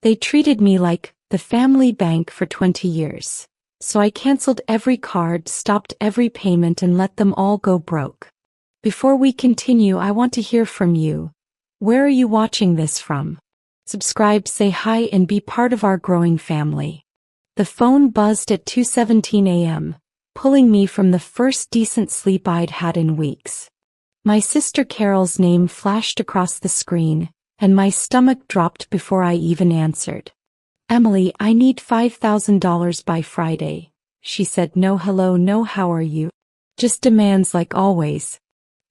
They treated me like the family bank for 20 years. So I canceled every card, stopped every payment, and let them all go broke. Before we continue, I want to hear from you. Where are you watching this from? Subscribe, say hi, and be part of our growing family. The phone buzzed at 2:17 a.m., pulling me from the first decent sleep I'd had in weeks. My sister Carol's name flashed across the screen, and my stomach dropped before I even answered. "Emily, I need $5,000 by Friday," she said. "No hello, no how are you. Just demands like always."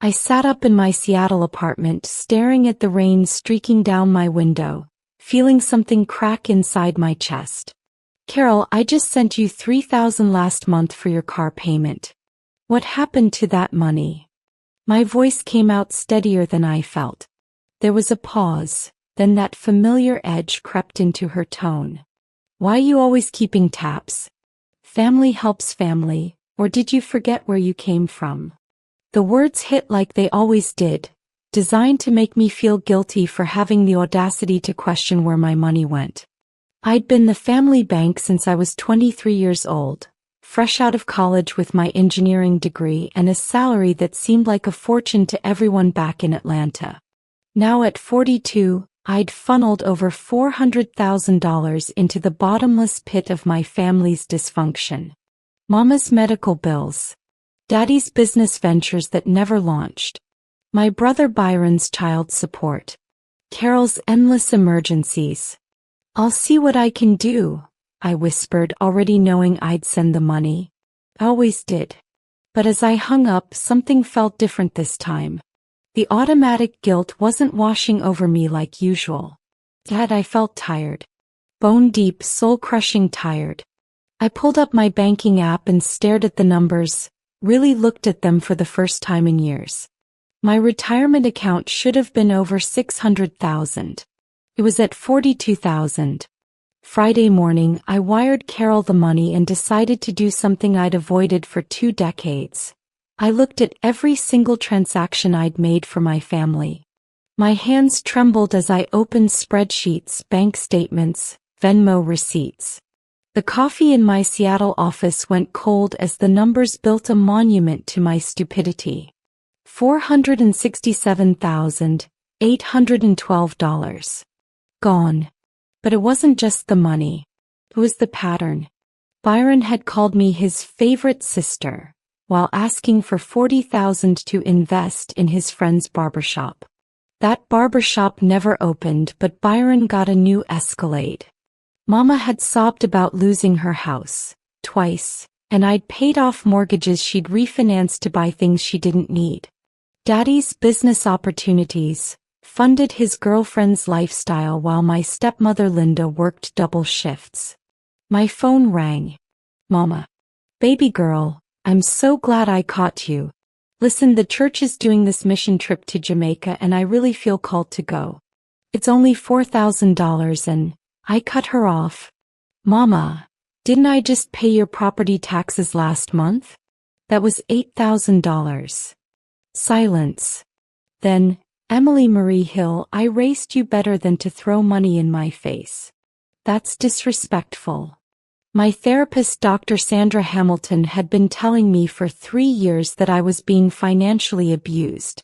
I sat up in my Seattle apartment, staring at the rain streaking down my window, feeling something crack inside my chest. "Carol, I just sent you $3,000 last month for your car payment. What happened to that money?" My voice came out steadier than I felt. There was a pause, then that familiar edge crept into her tone. "Why you always keeping tabs? Family helps family, or did you forget where you came from?" The words hit like they always did, designed to make me feel guilty for having the audacity to question where my money went. I'd been the family bank since I was 23 years old, fresh out of college with my engineering degree and a salary that seemed like a fortune to everyone back in Atlanta. Now at 42, I'd funneled over $400,000 into the bottomless pit of my family's dysfunction. Mama's medical bills. Daddy's business ventures that never launched. My brother Byron's child support. Carol's endless emergencies. "I'll see what I can do," I whispered, already knowing I'd send the money. I always did. But as I hung up, something felt different this time. The automatic guilt wasn't washing over me like usual. Dad, I felt tired. Bone deep, soul-crushing tired. I pulled up my banking app and stared at the numbers, really looked at them for the first time in years. My retirement account should have been over $600,000. It was at $42,000. Friday morning, I wired Carol the money and decided to do something I'd avoided for 2 decades. I looked at every single transaction I'd made for my family. My hands trembled as I opened spreadsheets, bank statements, Venmo receipts. The coffee in my Seattle office went cold as the numbers built a monument to my stupidity. $467,812. Gone. But it wasn't just the money. It was the pattern. Byron had called me his favorite sister, while asking for $40,000 to invest in his friend's barbershop. That barbershop never opened, but Byron got a new Escalade. Mama had sobbed about losing her house, twice, and I'd paid off mortgages she'd refinanced to buy things she didn't need. Daddy's business opportunities funded his girlfriend's lifestyle while my stepmother Linda worked double shifts. My phone rang. "Mama. Baby girl, I'm so glad I caught you. Listen, the church is doing this mission trip to Jamaica and I really feel called to go. It's only $4,000 and..." I cut her off. "Mama, didn't I just pay your property taxes last month? That was $8,000. Silence. Then, "Emily Marie Hill, I raised you better than to throw money in my face. That's disrespectful." My therapist, Dr. Sandra Hamilton, had been telling me for 3 years that I was being financially abused.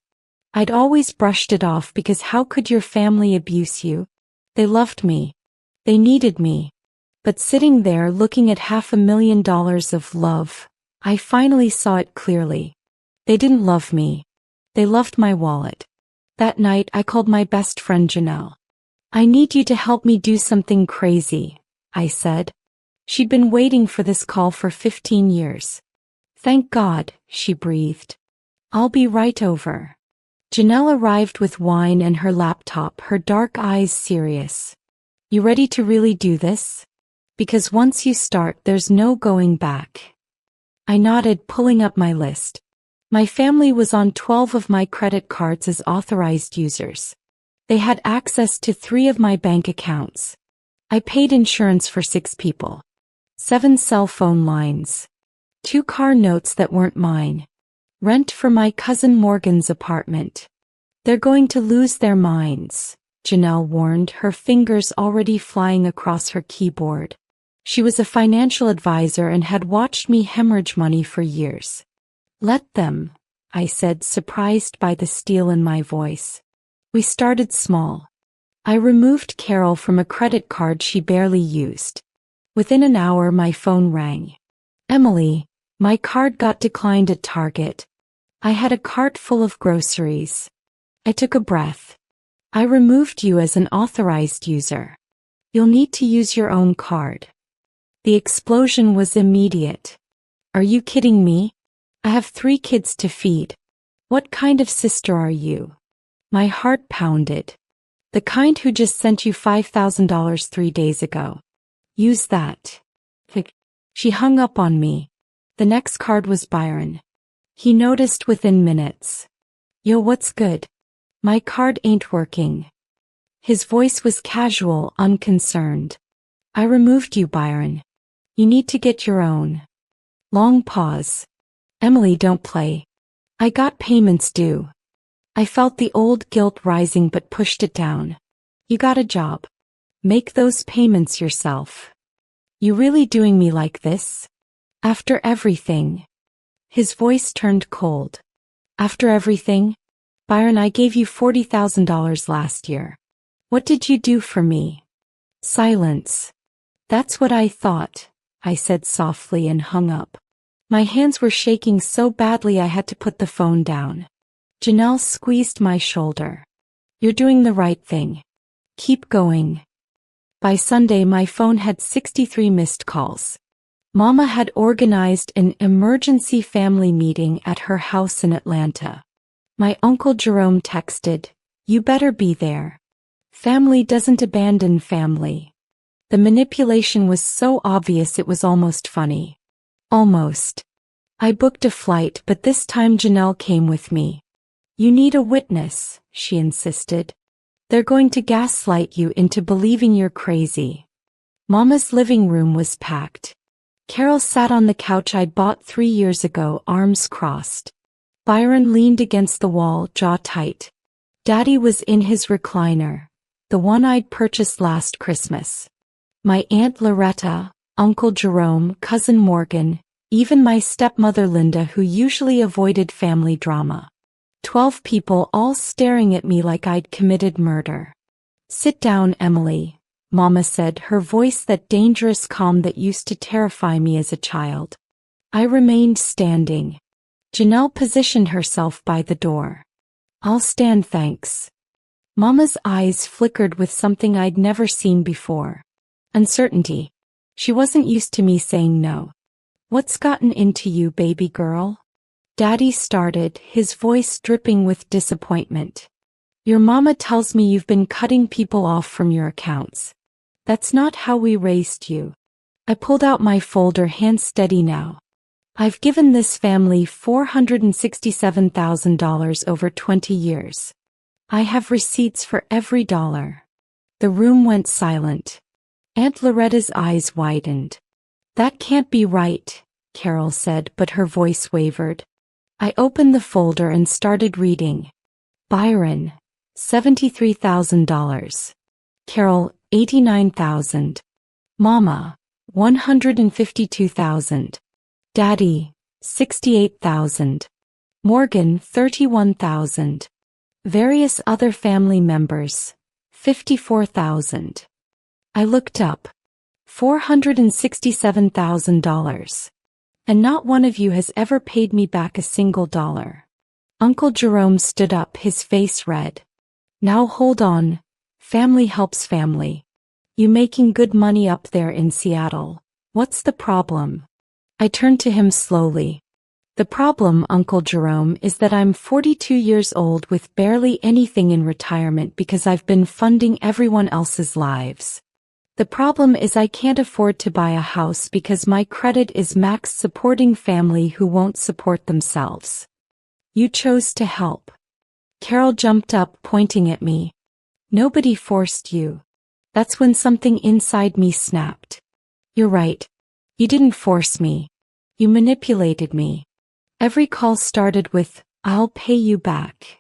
I'd always brushed it off because how could your family abuse you? They loved me. They needed me. But sitting there looking at $500,000 of love, I finally saw it clearly. They didn't love me. They loved my wallet. That night I called my best friend Janelle. "I need you to help me do something crazy," I said. She'd been waiting for this call for 15 years. "Thank God," she breathed. "I'll be right over." Janelle arrived with wine and her laptop, her dark eyes serious. "You ready to really do this? Because once you start, there's no going back." I nodded, pulling up my list. My family was on 12 of my credit cards as authorized users. They had access to 3 of my bank accounts. I paid insurance for 6 people. 7 cell phone lines. 2 car notes that weren't mine. Rent for my cousin Morgan's apartment. They're going to lose their minds. Janelle warned, her fingers already flying across her keyboard. She was a financial advisor and had watched me hemorrhage money for years. Let them, I said, surprised by the steel in my voice. We started small. I removed Carol from a credit card she barely used. Within an hour my phone rang. Emily, my card got declined at Target. I had a cart full of groceries. I took a breath. I removed you as an authorized user. You'll need to use your own card. The explosion was immediate. Are you kidding me? I have 3 kids to feed. What kind of sister are you? My heart pounded. The kind who just sent you $5,000 3 days ago. Use that. She hung up on me. The next card was Byron. He noticed within minutes. Yo, what's good? My card ain't working. His voice was casual, unconcerned. I removed you, Byron. You need to get your own. Long pause. Emily, don't play. I got payments due. I felt the old guilt rising but pushed it down. You got a job. Make those payments yourself. You really doing me like this? After everything? His voice turned cold. After everything? Byron, I gave you $40,000 last year. What did you do for me? Silence. That's what I thought, I said softly and hung up. My hands were shaking so badly I had to put the phone down. Janelle squeezed my shoulder. You're doing the right thing. Keep going. By Sunday my phone had 63 missed calls. Mama had organized an emergency family meeting at her house in Atlanta. My Uncle Jerome texted, "You better be there. Family doesn't abandon family." The manipulation was so obvious it was almost funny. Almost. I booked a flight, but this time Janelle came with me. You need a witness, she insisted. They're going to gaslight you into believing you're crazy. Mama's living room was packed. Carol sat on the couch I'd bought 3 years ago, arms crossed. Byron leaned against the wall, jaw tight. Daddy was in his recliner, the one I'd purchased last Christmas. My Aunt Loretta, Uncle Jerome, Cousin Morgan, even my stepmother Linda, who usually avoided family drama. 12 people all staring at me like I'd committed murder. Sit down, Emily, Mama said, her voice that dangerous calm that used to terrify me as a child. I remained standing. Janelle positioned herself by the door. I'll stand, thanks. Mama's eyes flickered with something I'd never seen before. Uncertainty. She wasn't used to me saying no. What's gotten into you, baby girl? Daddy started, his voice dripping with disappointment. Your mama tells me you've been cutting people off from your accounts. That's not how we raised you. I pulled out my folder, hands steady now. I've given this family $467,000 over 20 years. I have receipts for every dollar. The room went silent. Aunt Loretta's eyes widened. That can't be right, Carol said, but her voice wavered. I opened the folder and started reading. Byron, $73,000. Carol, $89,000. Mama, $152,000. Daddy, $68,000. Morgan, $31,000. Various other family members, $54,000. I looked up. $467,000. And not one of you has ever paid me back a single dollar. Uncle Jerome stood up, his face red. Now hold on. Family helps family. You making good money up there in Seattle. What's the problem? I turned to him slowly. The problem, Uncle Jerome, is that I'm 42 years old with barely anything in retirement because I've been funding everyone else's lives. The problem is I can't afford to buy a house because my credit is maxed supporting family who won't support themselves. You chose to help. Carol jumped up, pointing at me. Nobody forced you. That's when something inside me snapped. You're right. You didn't force me. You manipulated me. Every call started with, I'll pay you back.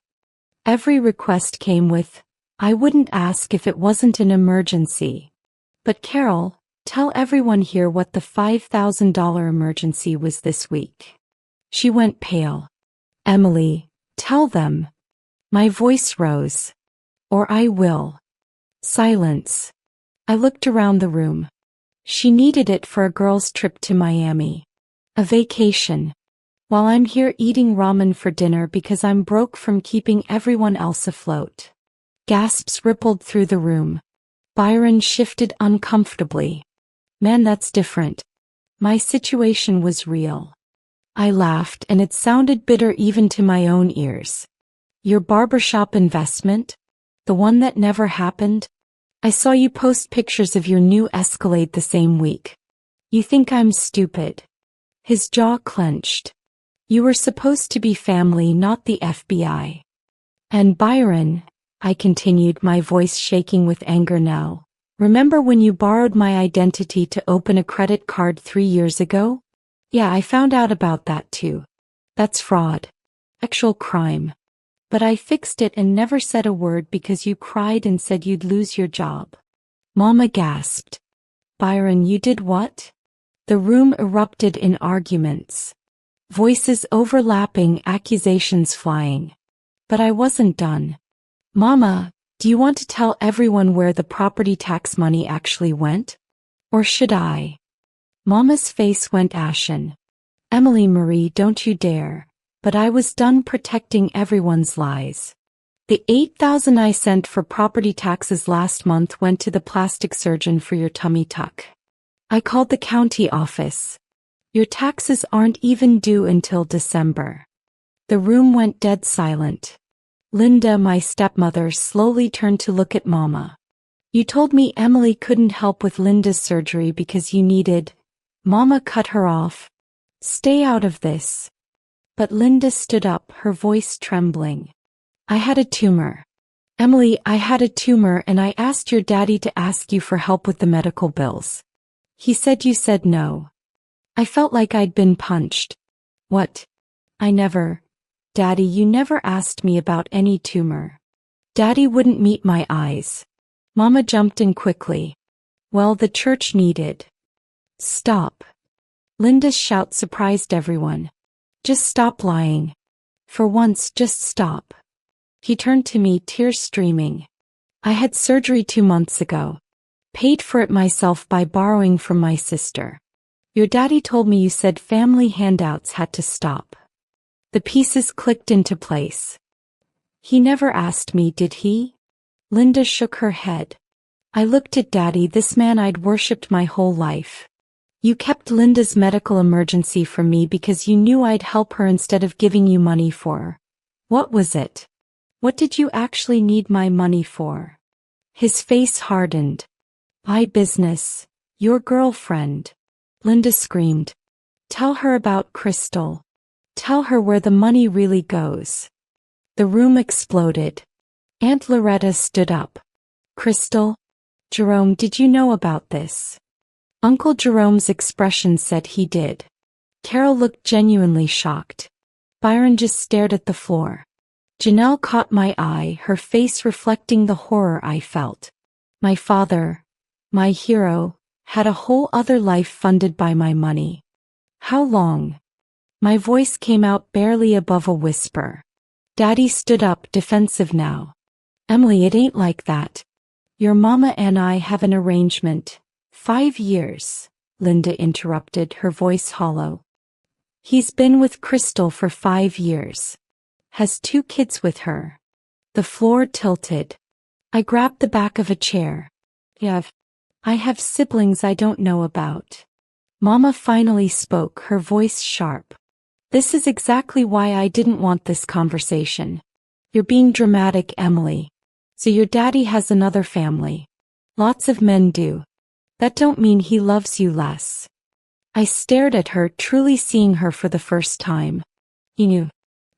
Every request came with, I wouldn't ask if it wasn't an emergency. But Carol, tell everyone here what the $5,000 emergency was this week. She went pale. Emily, tell them. My voice rose. Or I will. Silence. I looked around the room. She needed it for a girls' trip to Miami. A vacation. While I'm here eating ramen for dinner because I'm broke from keeping everyone else afloat. Gasps rippled through the room. Byron shifted uncomfortably. Man, that's different. My situation was real. I laughed and it sounded bitter even to my own ears. Your barbershop investment? The one that never happened? I saw you post pictures of your new Escalade the same week. You think I'm stupid? His jaw clenched. You were supposed to be family, not the FBI. And Byron, I continued, my voice shaking with anger now. Remember when you borrowed my identity to open a credit card 3 years ago? Yeah, I found out about that too. That's fraud. Actual crime. But I fixed it and never said a word because you cried and said you'd lose your job. Mama gasped. Byron, you did what? The room erupted in arguments. Voices overlapping, accusations flying. But I wasn't done. Mama, do you want to tell everyone where the property tax money actually went? Or should I? Mama's face went ashen. Emily Marie, don't you dare. But I was done protecting everyone's lies. The $8,000 I sent for property taxes last month went to the plastic surgeon for your tummy tuck. I called the county office. Your taxes aren't even due until December. The room went dead silent. Linda, my stepmother, slowly turned to look at Mama. You told me Emily couldn't help with Linda's surgery because you needed. Mama cut her off. Stay out of this. But Linda stood up, her voice trembling. I had a tumor. Emily, I had a tumor and I asked your daddy to ask you for help with the medical bills. He said you said no. I felt like I'd been punched. What? I never. Daddy, you never asked me about any tumor. Daddy wouldn't meet my eyes. Mama jumped in quickly. Well, the church needed. Stop. Linda's shout surprised everyone. Just stop lying. For once, just stop. He turned to me, tears streaming. I had surgery 2 months ago. Paid for it myself by borrowing from my sister. Your daddy told me you said family handouts had to stop. The pieces clicked into place. He never asked me, did he? Linda shook her head. I looked at Daddy, this man I'd worshipped my whole life. You kept Linda's medical emergency from me because you knew I'd help her instead of giving you money for. What was it? What did you actually need my money for? His face hardened. My business. Your girlfriend. Linda screamed. Tell her about Crystal. Tell her where the money really goes. The room exploded. Aunt Loretta stood up. Crystal? Jerome, did you know about this? Uncle Jerome's expression said he did. Carol looked genuinely shocked. Byron just stared at the floor. Janelle caught my eye, her face reflecting the horror I felt. My father, my hero, had a whole other life funded by my money. How long? My voice came out barely above a whisper. Daddy stood up, defensive now. Emily, it ain't like that. Your mama and I have an arrangement. 5 years, Linda interrupted, her voice hollow. He's been with Crystal for 5 years. Has 2 kids with her. The floor tilted. I grabbed the back of a chair. I have siblings I don't know about. Mama finally spoke, her voice sharp. This is exactly why I didn't want this conversation. You're being dramatic, Emily. So your daddy has another family. Lots of men do. That don't mean he loves you less. I stared at her, truly seeing her for the first time. You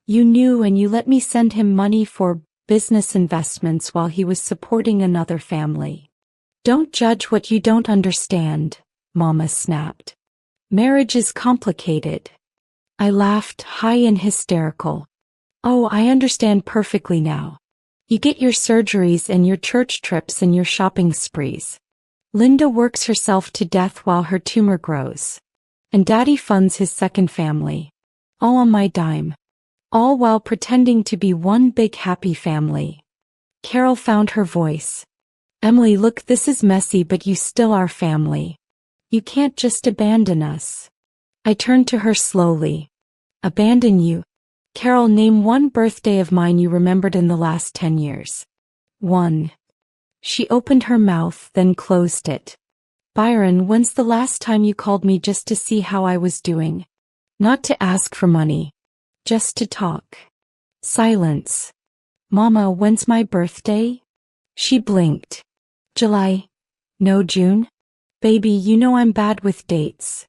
knew and you let me send him money for business investments while he was supporting another family. Don't judge what you don't understand, Mama snapped. Marriage is complicated. I laughed, high and hysterical. Oh, I understand perfectly now. You get your surgeries and your church trips and your shopping sprees. Linda works herself to death while her tumor grows. And Daddy funds his second family. All on my dime. All while pretending to be one big happy family. Carol found her voice. Emily, look, this is messy, but you still are family. You can't just abandon us. I turned to her slowly. Abandon you? Carol, name one birthday of mine you remembered in the last 10 years. One. She opened her mouth, then closed it. Byron, when's the last time you called me just to see how I was doing? Not to ask for money. Just to talk. Silence. Mama, when's my birthday? She blinked. July. No, June? Baby, you know I'm bad with dates.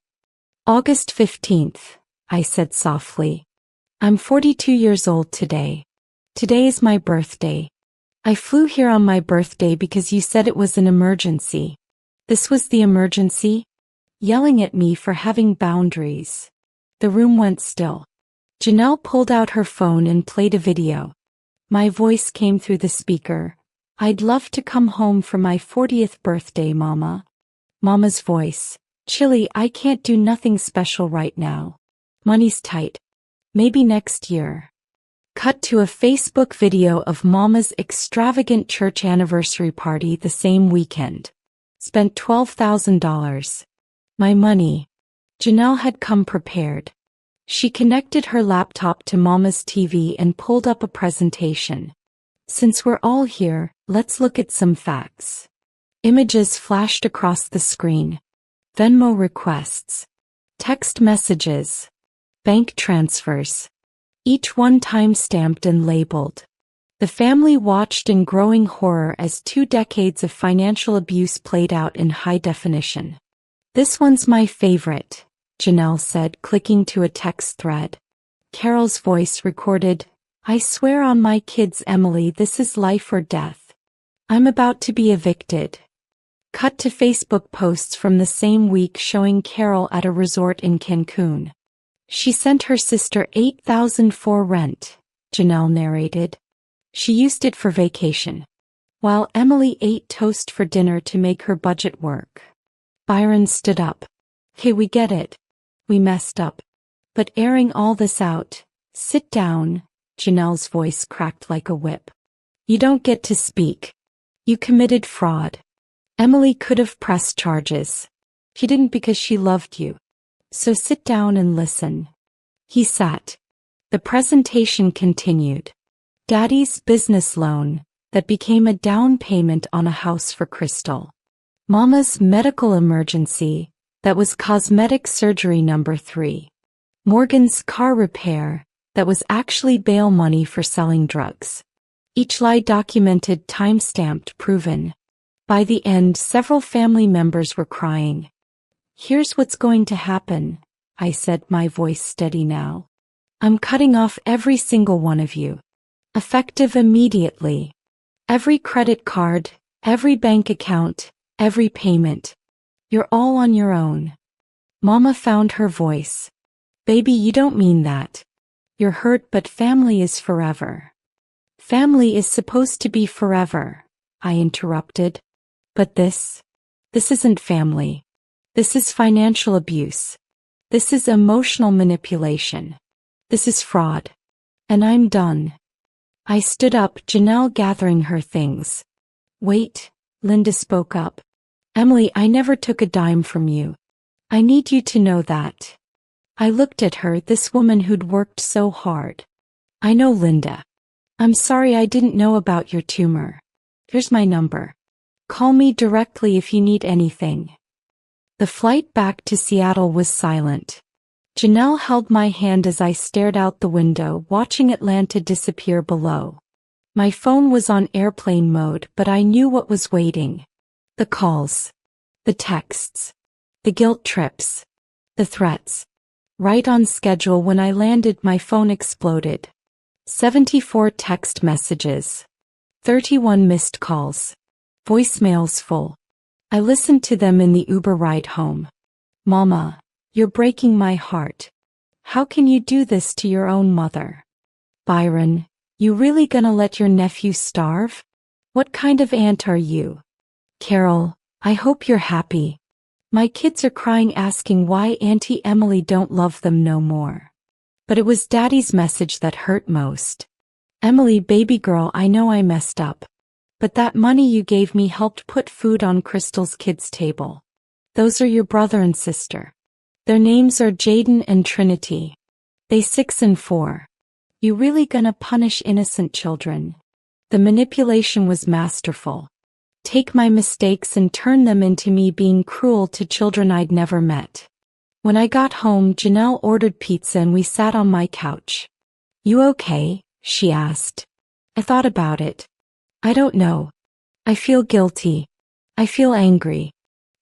August 15th, I said softly. I'm 42 years old today. Today is my birthday. I flew here on my birthday because you said it was an emergency. This was the emergency? Yelling at me for having boundaries. The room went still. Janelle pulled out her phone and played a video. My voice came through the speaker. I'd love to come home for my 40th birthday, Mama. Mama's voice. Chilly, I can't do nothing special right now. Money's tight. Maybe next year. Cut to a Facebook video of Mama's extravagant church anniversary party the same weekend. Spent $12,000. My money. Janelle had come prepared. She connected her laptop to Mama's TV and pulled up a presentation. Since we're all here, let's look at some facts. Images flashed across the screen. Venmo requests. Text messages. Bank transfers. Each one time-stamped and labeled. The family watched in growing horror as 2 decades of financial abuse played out in high definition. This one's my favorite, Janelle said, clicking to a text thread. Carol's voice recorded, I swear on my kids, Emily, this is life or death. I'm about to be evicted. Cut to Facebook posts from the same week showing Carol at a resort in Cancun. She sent her sister $8,000 for rent, Janelle narrated. She used it for vacation. While Emily ate toast for dinner to make her budget work. Byron stood up. Hey, we get it. We messed up. But airing all this out, sit down, Janelle's voice cracked like a whip. You don't get to speak. You committed fraud. Emily could have pressed charges. She didn't because she loved you. So sit down and listen. He sat. The presentation continued. Daddy's business loan, that became a down payment on a house for Crystal. Mama's medical emergency, that was cosmetic surgery number 3. Morgan's car repair, that was actually bail money for selling drugs. Each lie documented, time-stamped, proven. By the end, several family members were crying. Here's what's going to happen, I said, my voice steady now. I'm cutting off every single one of you. Effective immediately. Every credit card, every bank account, every payment. You're all on your own. Mama found her voice. Baby, you don't mean that. You're hurt, but family is forever. Family is supposed to be forever, I interrupted. But this isn't family. This is financial abuse. This is emotional manipulation. This is fraud. And I'm done. I stood up, Janelle gathering her things. Wait, Linda spoke up. Emily, I never took a dime from you. I need you to know that. I looked at her, this woman who'd worked so hard. I know, Linda. I'm sorry I didn't know about your tumor. Here's my number. Call me directly if you need anything. The flight back to Seattle was silent. Janelle held my hand as I stared out the window, watching Atlanta disappear below. My phone was on airplane mode, but I knew what was waiting. The calls. The texts. The guilt trips. The threats. Right on schedule. When I landed, my phone exploded. 74 text messages. 31 missed calls. Voicemails full. I listened to them in the Uber ride home. Mama, you're breaking my heart. How can you do this to your own mother? Byron, You really gonna let your nephew starve? What kind of aunt are you? Carol, I hope you're happy. My kids are crying asking why Auntie Emily don't love them no more. But it was Daddy's message that hurt most. Emily, baby girl, I know I messed up. But that money you gave me helped put food on Crystal's kids' table. Those are your brother and sister. Their names are Jaden and Trinity. They 6 and 4. You really gonna punish innocent children? The manipulation was masterful. Take my mistakes and turn them into me being cruel to children I'd never met. When I got home, Janelle ordered pizza and we sat on my couch. You okay? She asked. I thought about it. I don't know. I feel guilty. I feel angry.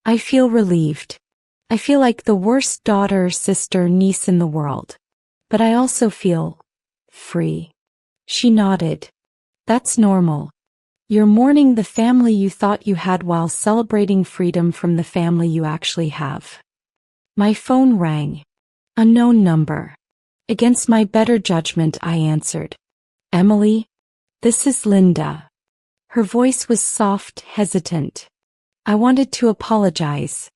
I feel relieved. I feel like the worst daughter, sister, niece in the world. But I also feel free. She nodded. That's normal. You're mourning the family you thought you had while celebrating freedom from the family you actually have. My phone rang. Unknown number. Against my better judgment, I answered. Emily? This is Linda. Her voice was soft, hesitant. I wanted to apologize.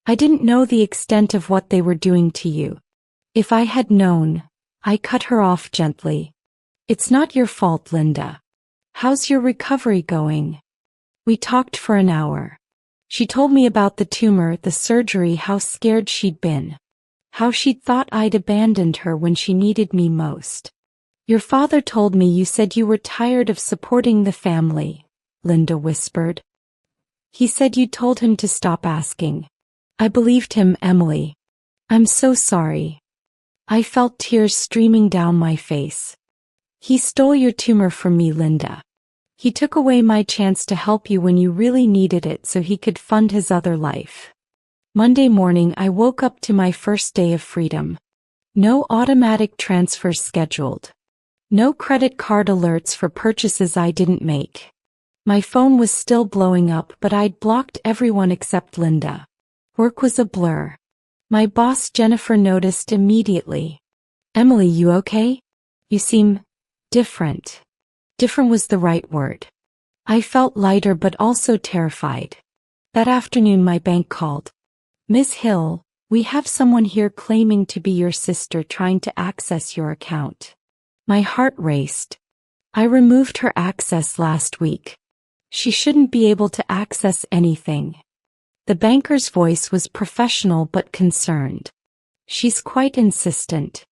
I didn't know the extent of what they were doing to you. If I had known, I cut her off gently. It's not your fault, Linda. How's your recovery going? We talked for an hour. She told me about the tumor, the surgery, how scared she'd been. How she'd thought I'd abandoned her when she needed me most. Your father told me you said you were tired of supporting the family, Linda whispered. He said you told him to stop asking. I believed him, Emily. I'm so sorry. I felt tears streaming down my face. He stole your tumor from me, Linda. He took away my chance to help you when you really needed it so he could fund his other life. Monday morning I woke up to my first day of freedom. No automatic transfers scheduled. No credit card alerts for purchases I didn't make. My phone was still blowing up, but I'd blocked everyone except Linda. Work was a blur. My boss Jennifer noticed immediately. Emily, you okay? You seem different. Different was the right word. I felt lighter but also terrified. That afternoon my bank called. Miss Hill, we have someone here claiming to be your sister trying to access your account. My heart raced. I removed her access last week. She shouldn't be able to access anything. The banker's voice was professional but concerned. She's quite insistent.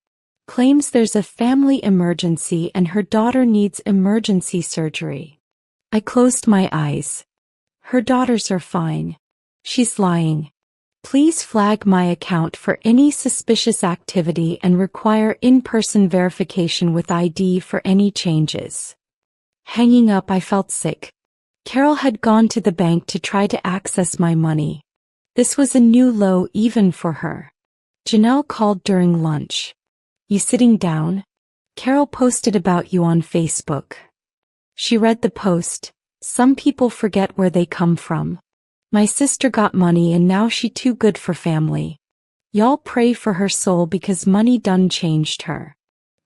Claims there's a family emergency and her daughter needs emergency surgery. I closed my eyes. Her daughters are fine. She's lying. Please flag my account for any suspicious activity and require in-person verification with ID for any changes. Hanging up, I felt sick. Carol had gone to the bank to try to access my money. This was a new low even for her. Janelle called during lunch. You sitting down? Carol posted about you on Facebook. She read the post. Some people forget where they come from. My sister got money and now she too good for family. Y'all pray for her soul because money done changed her.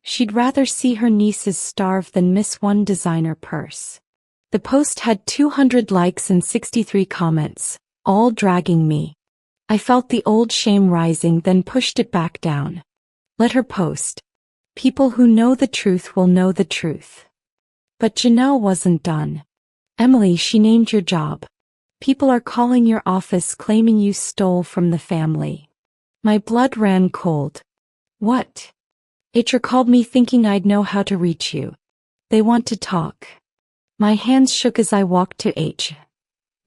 She'd rather see her nieces starve than miss one designer purse. The post had 200 likes and 63 comments, all dragging me. I felt the old shame rising, then pushed it back down. Let her post. People who know the truth will know the truth. But Janelle wasn't done. Emily, she named your job. People are calling your office claiming you stole from the family. My blood ran cold. What? HR called me thinking I'd know how to reach you. They want to talk. My hands shook as I walked to H.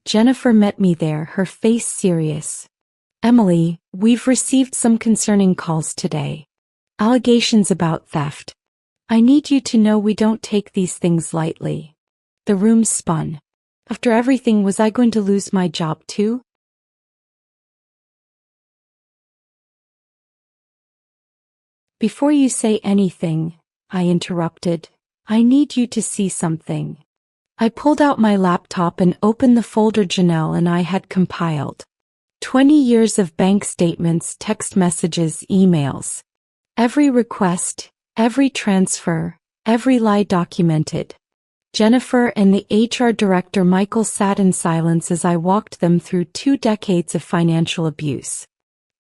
Jennifer met me there, her face serious. Emily, we've received some concerning calls today. Allegations about theft. I need you to know we don't take these things lightly. The room spun. After everything, was I going to lose my job too? Before you say anything, I interrupted, I need you to see something. I pulled out my laptop and opened the folder Janelle and I had compiled. 20 years of bank statements, text messages, emails. Every request, every transfer, Every lie documented. Jennifer and the HR director Michael sat in silence as I walked them through 2 decades of financial abuse.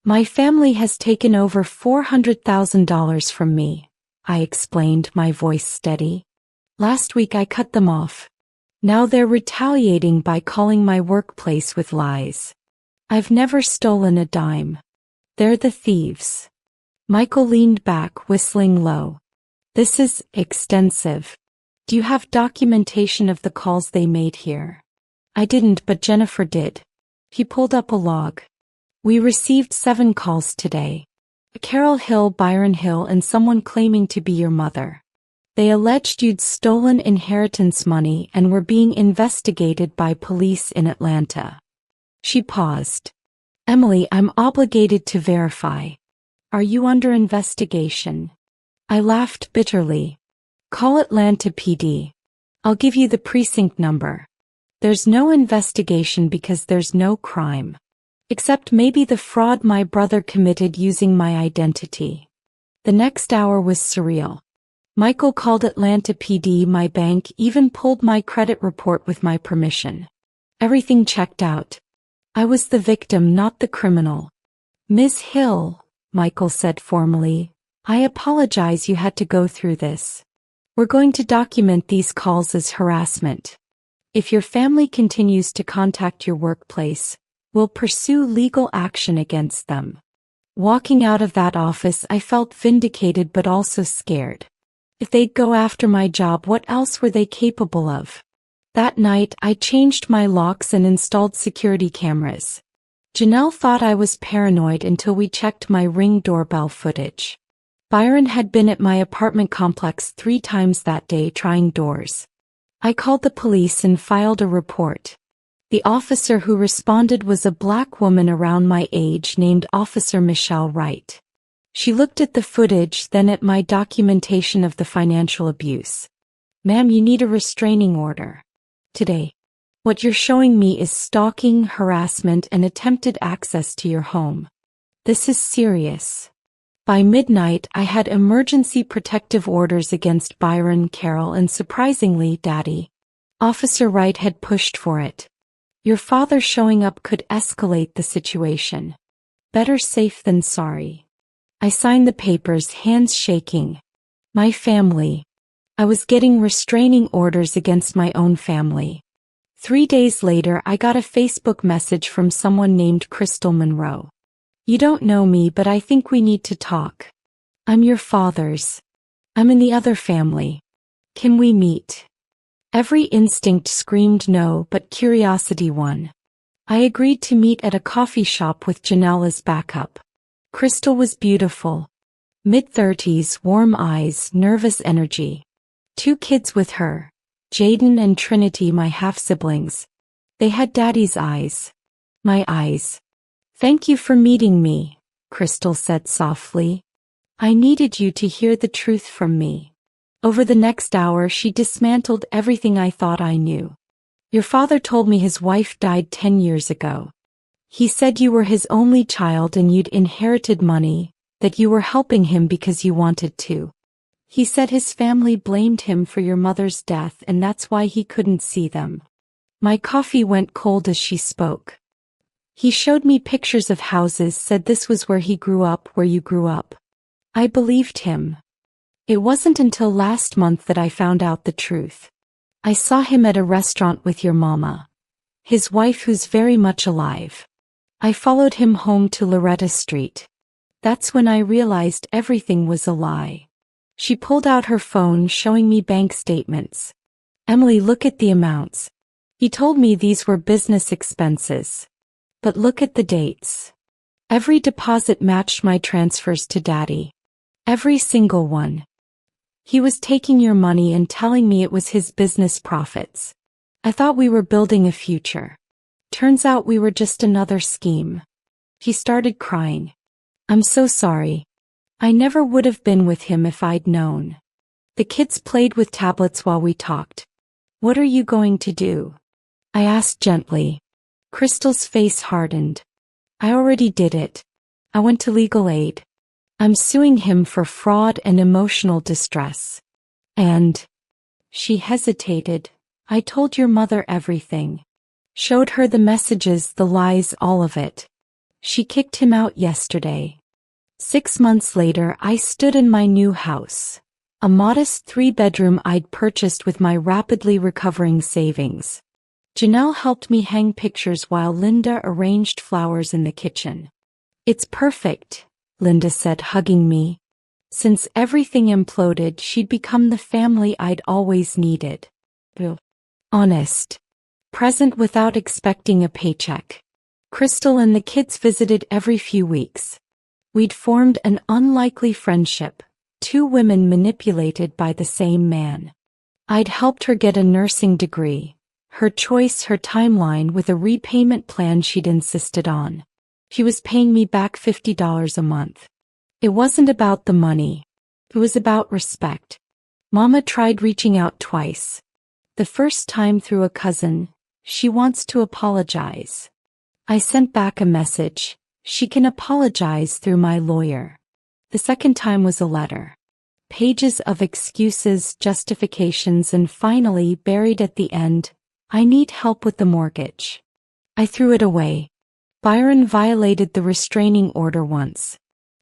My family has taken over $400,000 from me, I explained, my voice steady. Last week I cut them off. Now they're retaliating by calling my workplace with lies. I've never stolen a dime. They're the thieves. Michael leaned back, whistling low. This is extensive. Do you have documentation of the calls they made here? I didn't, but Jennifer did. He pulled up a log. We received 7 calls today. Carol Hill, Byron Hill, and someone claiming to be your mother. They alleged you'd stolen inheritance money and were being investigated by police in Atlanta. She paused. Emily, I'm obligated to verify. Are you under investigation? I laughed bitterly. Call Atlanta PD. I'll give you the precinct number. There's no investigation because there's no crime. Except maybe the fraud my brother committed using my identity. The next hour was surreal. Michael called Atlanta PD, my bank even pulled my credit report with my permission. Everything checked out. I was the victim, not the criminal. Ms. Hill, Michael said formally, I apologize you had to go through this. We're going to document these calls as harassment. If your family continues to contact your workplace, we'll pursue legal action against them. Walking out of that office, I felt vindicated but also scared. If they'd go after my job, what else were they capable of? That night, I changed my locks and installed security cameras. Janelle thought I was paranoid until we checked my Ring doorbell footage. Byron had been at my apartment complex 3 times that day trying doors. I called the police and filed a report. The officer who responded was a black woman around my age named Officer Michelle Wright. She looked at the footage, then at my documentation of the financial abuse. Ma'am, you need a restraining order. Today. What you're showing me is stalking, harassment, and attempted access to your home. This is serious. By midnight, I had emergency protective orders against Byron, Carol, and surprisingly, Daddy. Officer Wright had pushed for it. Your father showing up could escalate the situation. Better safe than sorry. I signed the papers, hands shaking. My family. I was getting restraining orders against my own family. 3 days later, I got a Facebook message from someone named Crystal Monroe. You don't know me, but I think we need to talk. I'm your father's. I'm in the other family. Can we meet? Every instinct screamed no, but curiosity won. I agreed to meet at a coffee shop with Janelle as backup. Crystal was beautiful. Mid-30s, warm eyes, nervous energy. 2 kids with her, Jaden and Trinity, my half-siblings. They had Daddy's eyes. My eyes. Thank you for meeting me, Crystal said softly. I needed you to hear the truth from me. Over the next hour, she dismantled everything I thought I knew. Your father told me his wife died 10 years ago. He said you were his only child and you'd inherited money, that you were helping him because you wanted to. He said his family blamed him for your mother's death and that's why he couldn't see them. My coffee went cold as she spoke. He showed me pictures of houses, said this was where he grew up, where you grew up. I believed him. It wasn't until last month that I found out the truth. I saw him at a restaurant with your mama. His wife, who's very much alive. I followed him home to Loretta Street. That's when I realized everything was a lie. She pulled out her phone, showing me bank statements. Emily, look at the amounts. He told me these were business expenses. But look at the dates. Every deposit matched my transfers to Daddy. Every single one. He was taking your money and telling me it was his business profits. I thought we were building a future. Turns out we were just another scheme. He started crying. I'm so sorry. I never would have been with him if I'd known. The kids played with tablets while we talked. What are you going to do? I asked gently. Crystal's face hardened. I already did it. I went to legal aid. I'm suing him for fraud and emotional distress. And she hesitated. I told your mother everything. Showed her the messages, the lies, all of it. She kicked him out yesterday. 6 months later, I stood in my new house. A modest 3-bedroom I'd purchased with my rapidly recovering savings. Janelle helped me hang pictures while Linda arranged flowers in the kitchen. It's perfect, Linda said, hugging me. Since everything imploded, she'd become the family I'd always needed. Honest. Present without expecting a paycheck. Crystal and the kids visited every few weeks. We'd formed an unlikely friendship, 2 women manipulated by the same man. I'd helped her get a nursing degree, her choice, her timeline with a repayment plan she'd insisted on. She was paying me back $50 a month. It wasn't about the money. It was about respect. Mama tried reaching out twice. The first time through a cousin. She wants to apologize. I sent back a message. She can apologize through my lawyer. The second time was a letter. Pages of excuses, justifications, and finally, buried at the end, I need help with the mortgage. I threw it away. Byron violated the restraining order once.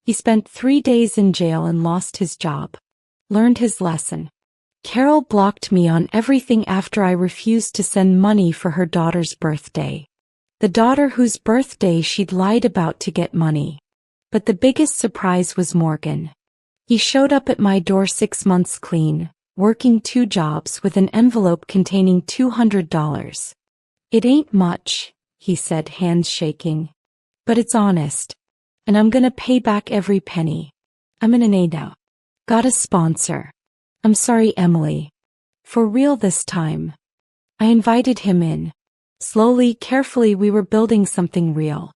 He spent 3 days in jail and lost his job. Learned his lesson. Carol blocked me on everything after I refused to send money for her daughter's birthday. The daughter whose birthday she'd lied about to get money. But the biggest surprise was Morgan. He showed up at my door 6 months clean, working 2 jobs with an envelope containing $200. It ain't much, he said, hands shaking. But it's honest. And I'm gonna pay back every penny. I'm in an A now. Got a sponsor. I'm sorry, Emily. For real this time. I invited him in. Slowly, carefully, we were building something real.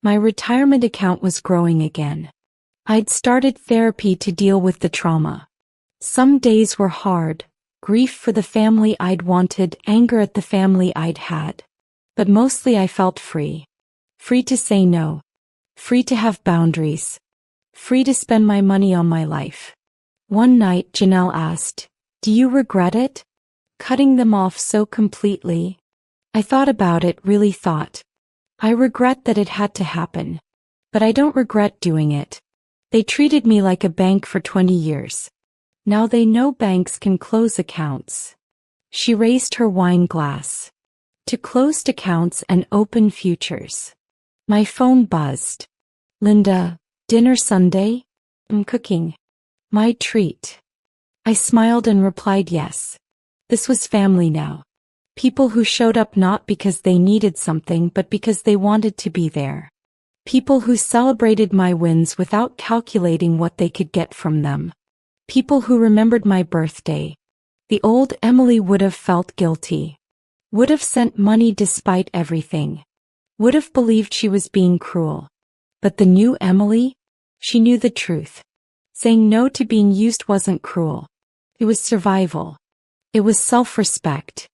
My retirement account was growing again. I'd started therapy to deal with the trauma. Some days were hard, grief for the family I'd wanted, anger at the family I'd had. But mostly I felt free. Free to say no. Free to have boundaries. Free to spend my money on my life. One night Janelle asked, "Do you regret it? Cutting them off so completely?" I thought about it, really thought. I regret that it had to happen. But I don't regret doing it. They treated me like a bank for 20 years. Now they know banks can close accounts. She raised her wine glass. To closed accounts and open futures. My phone buzzed. Linda, dinner Sunday? I'm cooking. My treat. I smiled and replied yes. This was family now. People who showed up not because they needed something but because they wanted to be there. People who celebrated my wins without calculating what they could get from them. People who remembered my birthday. The old Emily would have felt guilty. Would have sent money despite everything. Would have believed she was being cruel. But the new Emily? She knew the truth. Saying no to being used wasn't cruel. It was survival. It was self-respect.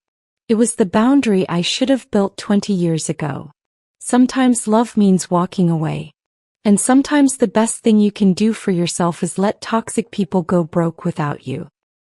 It was the boundary I should have built 20 years ago. Sometimes love means walking away. And sometimes the best thing you can do for yourself is let toxic people go broke without you.